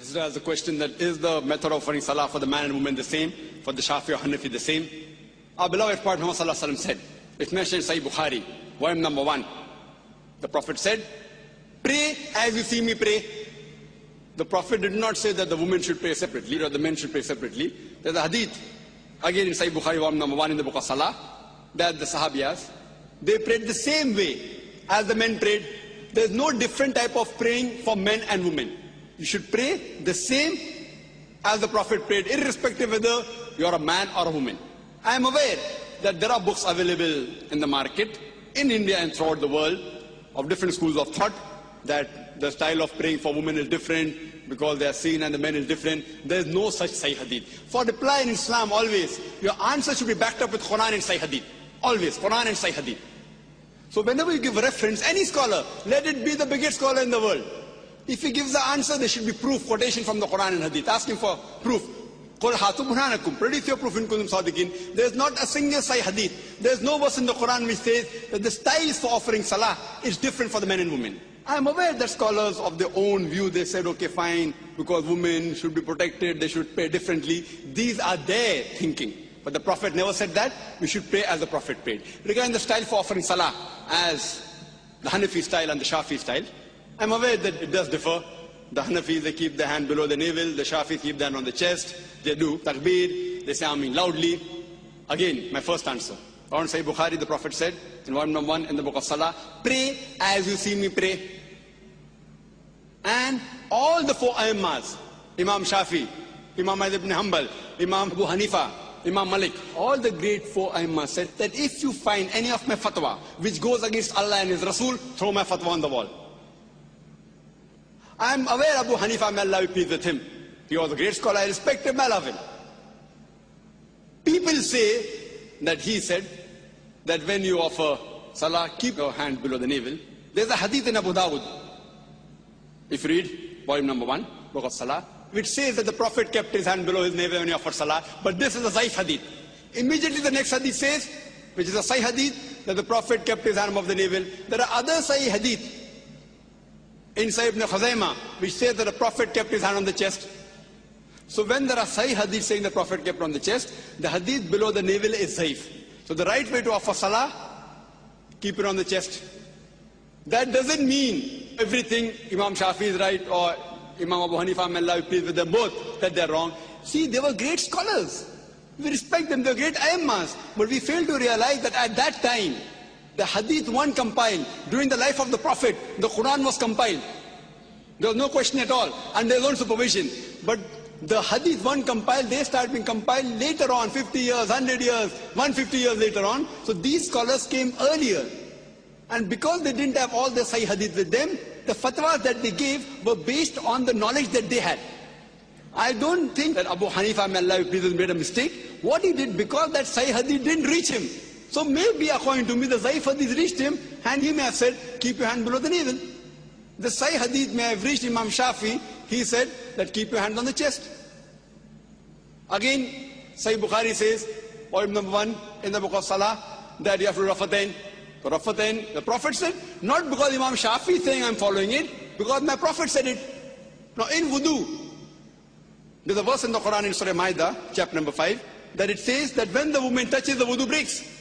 This is the question that is the method of offering salah for the man and woman the same, for the Shafi or Hanafi the same. Our beloved Prophet Muhammad said, it's mentioned in Sahih Bukhari, volume number 1. The Prophet said, pray as you see me pray. The Prophet did not say that the women should pray separately or the men should pray separately. There's a hadith, again in Sahih Bukhari, volume number 1 in the book of Salah, that the Sahabiyas, they prayed the same way as the men prayed. There's no different type of praying for men and women. You should pray the same as the Prophet prayed, irrespective whether you're a man or a woman. I am aware that there are books available in the market, in India and throughout the world, of different schools of thought, that the style of praying for women is different because they are seen and the men is different. There is no such Sahih Hadith. For reply in Islam, always, your answer should be backed up with Quran and Sahih Hadith. Always, Quran and Sahih Hadith. So whenever you give reference, any scholar, let it be the biggest scholar in the world. If he gives the answer, there should be proof, quotation from the Quran and Hadith. Ask him for proof. Qul hatu burhanakum. Produce your proof in kuntum sadiqin. There is not a single Sahih Hadith. There is no verse in the Quran which says that the styles for offering salah is different for the men and women. I am aware that scholars of their own view, they said, okay, fine, because women should be protected, they should pray differently. These are their thinking. But the Prophet never said that. We should pray as the Prophet prayed. Regarding the style for offering salah, as the Hanafi style and the Shafi style, I'm aware that it does differ. The Hanafis, they keep their hand below the navel. The Shafis keep their hand on the chest. They do takbir. They say Ameen loudly. Again, my first answer. On Sahih Bukhari, the Prophet said, in volume number 1 in the book of Salah, pray as you see me pray. And all the 4 Aimmas, Imam Shafi, Imam ibn Hanbal, Imam Abu Hanifa, Imam Malik, all the great 4 Aimmas said that if you find any of my fatwa which goes against Allah and His Rasul, throw my fatwa on the wall. I am aware Abu Hanifa, may Allah be pleased with him. He was a great scholar, I respect him, I love him. People say that he said that when you offer salah, keep your hand below the navel. There's a hadith in Abu Dawud, if you read volume number 1, book of Salah, which says that the Prophet kept his hand below his navel when he offered salah, but this is a Zaif hadith. Immediately the next hadith says, which is a Sahih hadith, that the Prophet kept his hand above the navel. There are other Sahih hadith in Sahih ibn Khuzaimah, which says that the Prophet kept his hand on the chest. So when there are Sahih hadith saying the Prophet kept on the chest, the hadith below the navel is Zaif. So the right way to offer salah, keep it on the chest. That doesn't mean everything Imam Shafi is right or Imam Abu Hanifa, may Allah be pleased with them both, that they're wrong. See, they were great scholars. We respect them, they're great Aimmas. But we fail to realize that at that time, the hadith weren't compiled. During the life of the Prophet, the Quran was compiled. There was no question at all, and their own supervision. But the hadith weren't compiled, they started being compiled later on, 50 years, 100 years, 150 years later on. So these scholars came earlier. And because they didn't have all the Sahih hadith with them, the fatwas that they gave were based on the knowledge that they had. I don't think that Abu Hanifa, may Allah be pleased, made a mistake. What he did, because that Sahih hadith didn't reach him. So maybe according to me, the Zaif hadith reached him, and he may have said, keep your hand below the navel. The Sahih hadith may have reached Imam Shafi, he said that keep your hand on the chest. Again, Sahih Bukhari says, volume number 1 in the book of Salah, that you have to Rafatain. So Rafatain, the Prophet said, not because Imam Shafi is saying I'm following it, because my Prophet said it. Now in wudu, there's a verse in the Quran in Surah Maida, chapter number 5, that it says that when the woman touches, the wudu breaks.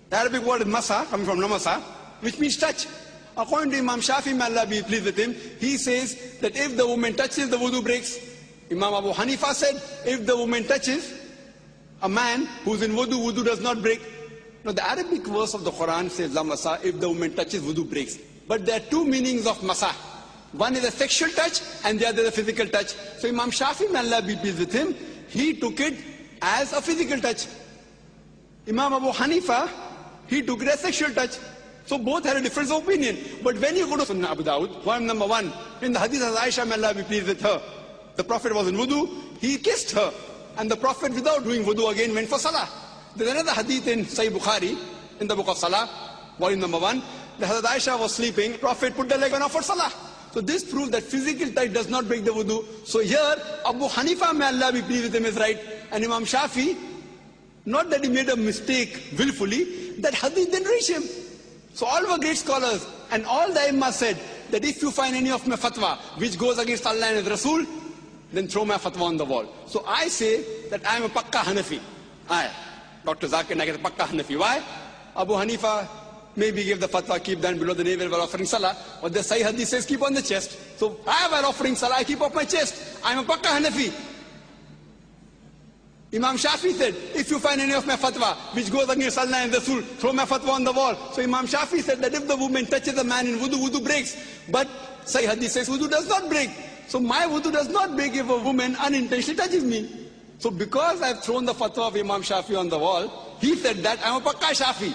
The Arabic word is masa, coming from namasa, which means touch. According to Imam Shafi, may Allah be pleased with him, he says that if the woman touches, the wudu breaks. Imam Abu Hanifa said, if the woman touches a man who's in wudu, wudu does not break. Now the Arabic verse of the Quran says, la masa, if the woman touches, wudu breaks. But there are 2 meanings of masa. One is a sexual touch, and the other is a physical touch. So Imam Shafi, may Allah be pleased with him, he took it as a physical touch. Imam Abu Hanifa, he took it as sexual touch. So both had a difference of opinion. But when you go to Sunnah Abu Dawud, volume number 1, in the hadith of Aisha, may Allah be pleased with her, the Prophet was in wudu, he kissed her. And the Prophet, without doing wudu again, went for salah. There's another hadith in Sahih Bukhari, in the book of Salah, volume number 1, the Hazrat Aisha was sleeping, Prophet put the leg on her for salah. So this proves that physical touch does not break the wudu. So here, Abu Hanifa, may Allah be pleased with him, is right. And Imam Shafi, not that he made a mistake willfully, that hadith didn't reach him. So all were great scholars, and all the Imam said that if you find any of my fatwa which goes against Allah and His Rasul, then throw my fatwa on the wall. So I say that I am a Pakka Hanafi. Dr. Zakir Naik is a Pakka Hanafi. Why? Abu Hanifa maybe give the fatwa, keep down below the navel while offering salah, but the Sahih Hadith says keep on the chest. So I, while offering salah, I keep off my chest. I am a Pakka Hanafi. Imam Shafi said, if you find any of my fatwa which goes against Allah and Rasul, throw my fatwa on the wall. So Imam Shafi said that if the woman touches a man in wudu, wudu breaks. But Sahih Hadith says wudu does not break. So my wudu does not break if a woman unintentionally touches me. So because I have thrown the fatwa of Imam Shafi on the wall, he said that I am a Pakka Shafi.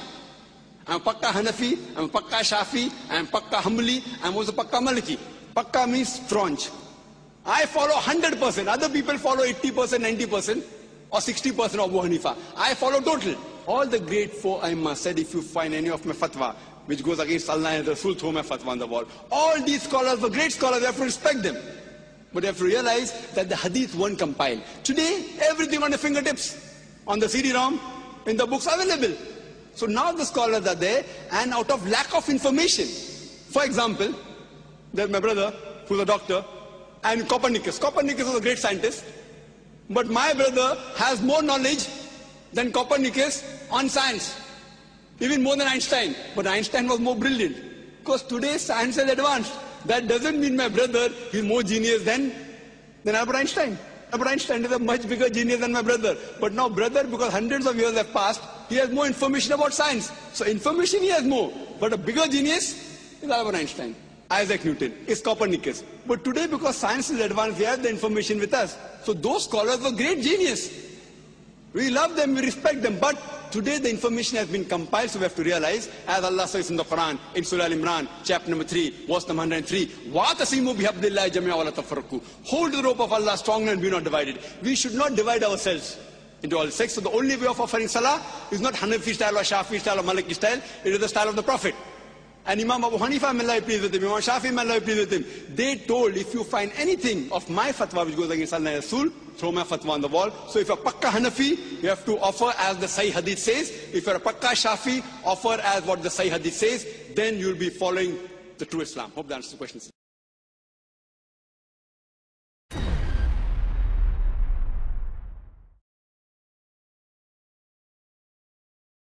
I am a Pakka Hanafi, I am a Pakka Shafi, I am Pakka Hanbali, I am also Pakka Maliki. Pakka means staunch. I follow 100%. Other people follow 80%, 90%. Or 60% of Abu Hanifa. I follow total. All the great four Aimma said, if you find any of my fatwa which goes against Allah and Rasul, throw my fatwa on the wall. All these scholars were great scholars, you have to respect them. But you have to realize that the hadith weren't compiled. Today, everything on the fingertips, on the CD-ROM, in the books available. So now the scholars are there, and out of lack of information. For example, there's my brother, who's a doctor, and Copernicus. Copernicus was a great scientist. But my brother has more knowledge than Copernicus on science, even more than Einstein. But Einstein was more brilliant, because today science is advanced. That doesn't mean my brother is more genius than Albert Einstein. Albert Einstein is a much bigger genius than my brother. But now brother, because hundreds of years have passed, he has more information about science. So information he has more. But a bigger genius is Albert Einstein. Isaac Newton is Copernicus. But today, because science is advanced, we have the information with us. So those scholars were great genius. We love them, we respect them. But today the information has been compiled, so we have to realize, as Allah says in the Quran, in Surah Al-Imran, chapter number 3, verse number 103, وَاتَصِمُوا بِحَبْلِ اللَّهِ جَمِيعًا وَلَا تَفَرَّقُوا. Hold the rope of Allah strongly and be not divided. We should not divide ourselves into all sects. So the only way of offering salah is not Hanafi style or Shafi style or Maliki style. It is the style of the Prophet. And Imam Abu Hanifa, may Allah be pleased with him, Imam Shafi, may Allah be pleased with him, they told, if you find anything of my fatwa which goes against Allah and Rasul, throw my fatwa on the wall. So if you're a Pakka Hanafi, you have to offer as the Sahih Hadith says. If you're a Pakka Shafi, offer as what the Sahih Hadith says. Then you'll be following the true Islam. Hope that answers the question.